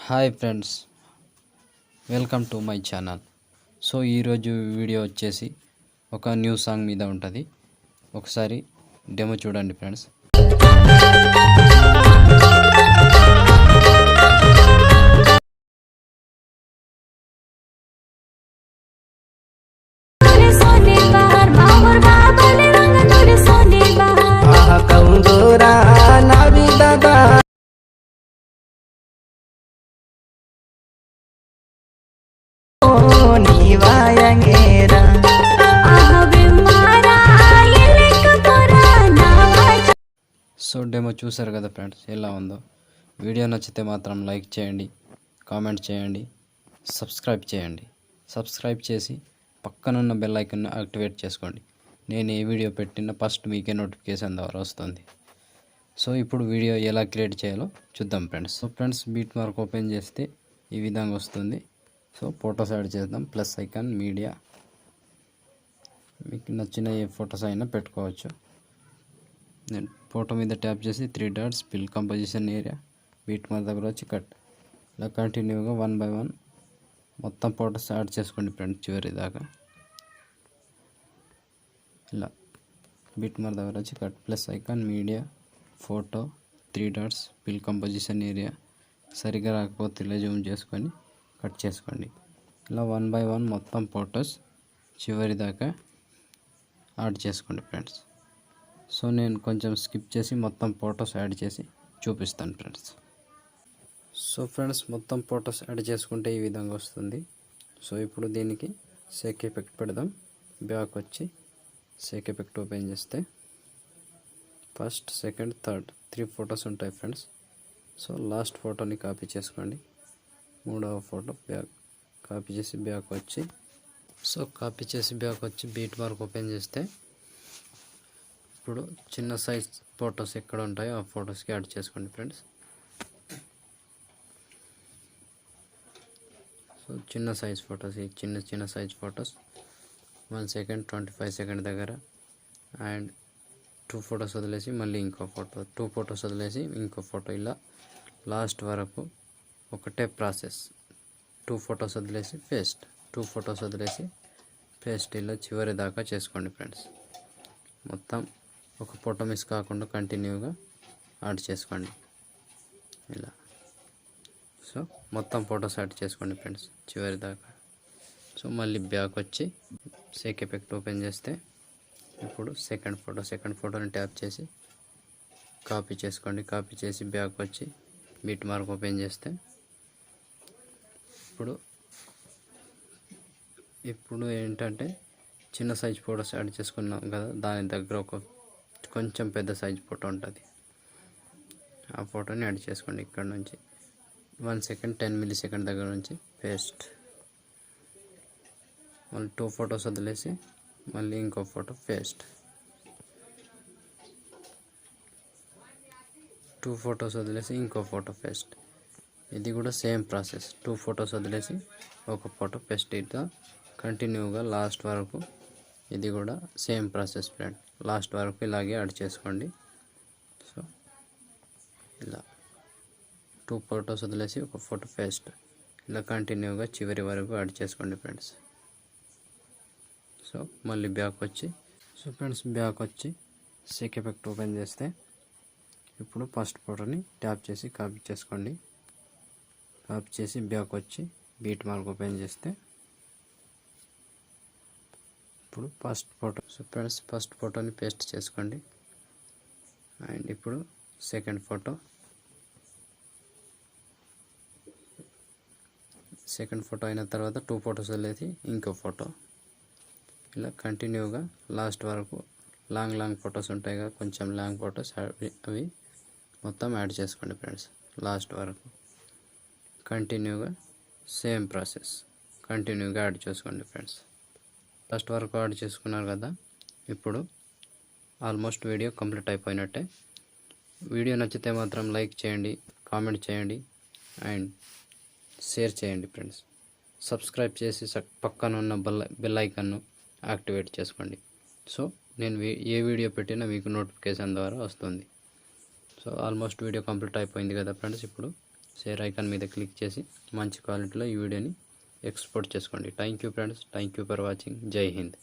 Hi friends, welcome to my channel. So ఈరోజు video వచ్చేసి ఒక న్యూ సాంగ్ మీద ఉంటుంది. ఒకసారి డెమో చూడండి ఫ్రెండ్స్. సో డెమో చూసారు కదా ఫ్రెండ్స్, ఎలా ఉందో. వీడియో నచ్చితే మాత్రం లైక్ చేయండి, కామెంట్ చేయండి, సబ్స్క్రైబ్ చేసి పక్కనున్న బెల్ ఐకాన్ని యాక్టివేట్ చేసుకోండి. నేను ఏ వీడియో పెట్టినా ఫస్ట్ మీకే నోటిఫికేషన్ ద్వారా వస్తుంది. సో ఇప్పుడు వీడియో ఎలా క్రియేట్ చేయాలో చూద్దాం friends. So friends, beat mark open చేస్తే ఈ విధంగా వస్తుంది. సో ఫొటోస్ యాడ్ చేద్దాం. ప్లస్ ఐకాన్, మీడియా, మీకు నచ్చిన ఏ ఫొటోస్ అయినా పెట్టుకోవచ్చు. నేను ఫోటో మీద ట్యాప్ చేసి 3 dots, fill composition area, beat mark దగ్గర వచ్చి కట్. ఇలా కంటిన్యూగా 1 by 1 మొత్తం ఫొటోస్ యాడ్ చేసుకోండి ఫ్రెండ్స్ చివరి దాకా. ఇలా బీట్ మార్క్ దగ్గర వచ్చి cut. Plus icon, media, photo, 3 dots, fill composition area. సరిగా రాకపోతే ఇలా జూమ్ చేసుకొని కట్ చేసుకోండి. ఇలా 1 by 1 మొత్తం ఫొటోస్ చివరి దాకా యాడ్ చేసుకోండి ఫ్రెండ్స్. సో నేను కొంచెం స్కిప్ చేసి మొత్తం ఫొటోస్ యాడ్ చేసి చూపిస్తాను ఫ్రెండ్స్. సో ఫ్రెండ్స్, మొత్తం ఫొటోస్ యాడ్ చేసుకుంటే ఈ విధంగా వస్తుంది. సో ఇప్పుడు దీనికి షేక్ ఎఫెక్ట్ పెడదాం. బ్యాక్ వచ్చి షేక్ ఎఫెక్ట్ ఓపెన్ చేస్తే ఫస్ట్, సెకండ్, థర్డ్ 3 ఫొటోస్ ఉంటాయి ఫ్రెండ్స్. సో లాస్ట్ ఫోటోని కాపీ చేసుకోండి. 3వ ఫోటో బ్యాక్ కాపీ చేసి బ్యాక్ వచ్చి, బీట్ మార్క్ ఓపెన్ చేస్తే ఇప్పుడు చిన్న సైజ్ ఫొటోస్ ఎక్కడ ఉంటాయో ఆ ఫొటోస్కి యాడ్ చేసుకోండి ఫ్రెండ్స్. సో చిన్న సైజ్ ఫొటోస్, ఈ చిన్న సైజ్ ఫొటోస్ 1 సెకండ్ 25 సెకండ్ దగ్గర, అండ్ 2 ఫొటోస్ వదిలేసి మళ్ళీ ఇంకో ఫోటో, 2 ఫొటోస్ వదిలేసి ఇంకో ఫోటో. ఇలా లాస్ట్ వరకు ఒకటే ప్రాసెస్. 2 ఫొటోస్ వదిలేసి పేస్ట్, 2 ఫొటోస్ వదిలేసి పేస్ట్. ఇలా చివరి దాకా చేసుకోండి ఫ్రెండ్స్. మొత్తం ఒక ఫోటో మిస్ కాకుండా కంటిన్యూగా యాడ్ చేసుకోండి ఇలా. సో మొత్తం ఫొటోస్ యాడ్ చేసుకోండి ఫ్రెండ్స్ చివరి దాకా. సో మళ్ళీ బ్యాక్ వచ్చి షేక్ ఎఫెక్ట్ ఓపెన్ చేస్తే ఇప్పుడు సెకండ్ ఫోటోని ట్యాప్ చేసి కాపీ చేసుకోండి. కాపీ చేసి బ్యాక్ వచ్చి బీట్ మార్క్ ఓపెన్ చేస్తే ఇప్పుడు ఏంటంటే చిన్న సైజ్ ఫొటోస్ యాడ్ చేసుకున్నాం కదా, దాని దగ్గర ఒక కొంచెం పెద్ద సైజ్ ఫోటో ఉంటుంది. ఆ ఫోటోని యాడ్ చేసుకోండి. ఇక్కడ నుంచి 1 సెకండ్ 10 మిల్లీ సెకండ్ దగ్గర నుంచి పేస్ట్. మళ్ళీ 2 ఫొటోస్ వదిలేసి మళ్ళీ ఇంకో ఫోటో పేస్ట్. 2 ఫొటోస్ వదిలేసి ఇంకో ఫోటో పేస్ట్. ఇది కూడా సేమ్ ప్రాసెస్. 2 ఫొటోస్ వదిలేసి ఒక ఫోటో పేస్ట్. ఇట్లా కంటిన్యూగా లాస్ట్ వరకు ఇది కూడా సేమ్ ప్రాసెస్ ఫ్రెండ్. లాస్ట్ వరకు ఇలాగే యాడ్ చేసుకోండి. సో ఇలా 2 ఫొటోస్ వదిలేసి ఒక ఫోటో పేస్ట్. ఇలా కంటిన్యూగా చివరి వరకు యాడ్ చేసుకోండి ఫ్రెండ్స్. సో మళ్ళీ బ్యాక్ వచ్చి, షేక్ ఎఫెక్ట్ ఓపెన్ చేస్తే ఇప్పుడు ఫస్ట్ ఫోటోని ట్యాప్ చేసి కాపీ చేసుకోండి. కాపీ చేసి బ్యాక్ వచ్చి బీట్ మార్క్ ఓపెన్ చేస్తే ఇప్పుడు first photo. So friends, first ఫోటోని పేస్ట్ చేసుకోండి. అండ్ ఇప్పుడు సెకండ్ ఫోటో అయిన తర్వాత 2 ఫొటోస్ వదిలేసి ఇంకో ఫోటో. ఇలా కంటిన్యూగా లాస్ట్ వరకు లాంగ్ ఫొటోస్ ఉంటాయి కదా, కొంచెం లాంగ్ ఫొటోస్, అవి మొత్తం యాడ్ చేసుకోండి ఫ్రెండ్స్. లాస్ట్ వరకు కంటిన్యూగా సేమ్ ప్రాసెస్ కంటిన్యూగా యాడ్ చేసుకోండి ఫ్రెండ్స్. లాస్ట్ వరకు యాడ్ చేసుకున్నారు కదా, ఇప్పుడు ఆల్మోస్ట్ వీడియో కంప్లీట్ అయిపోయినట్టే. వీడియో నచ్చితే మాత్రం లైక్ చేయండి, కామెంట్ చేయండి అండ్ షేర్ చేయండి ఫ్రెండ్స్. సబ్స్క్రైబ్ చేసి పక్కన ఉన్న బెల్ ఐకాన్ను యాక్టివేట్ చేసుకోండి. సో నేను ఏ వీడియో పెట్టినా మీకు నోటిఫికేషన్ ద్వారా వస్తుంది. సో ఆల్మోస్ట్ వీడియో కంప్లీట్ అయిపోయింది కదా ఫ్రెండ్స్. ఇప్పుడు షేర్ ఐకాన్ మీద క్లిక్ చేసి మంచి క్వాలిటీలో ఈ వీడియోని ఎక్స్పోర్ట్ చేసుకోండి. Thank you friends, thank you for watching. జై హింద్.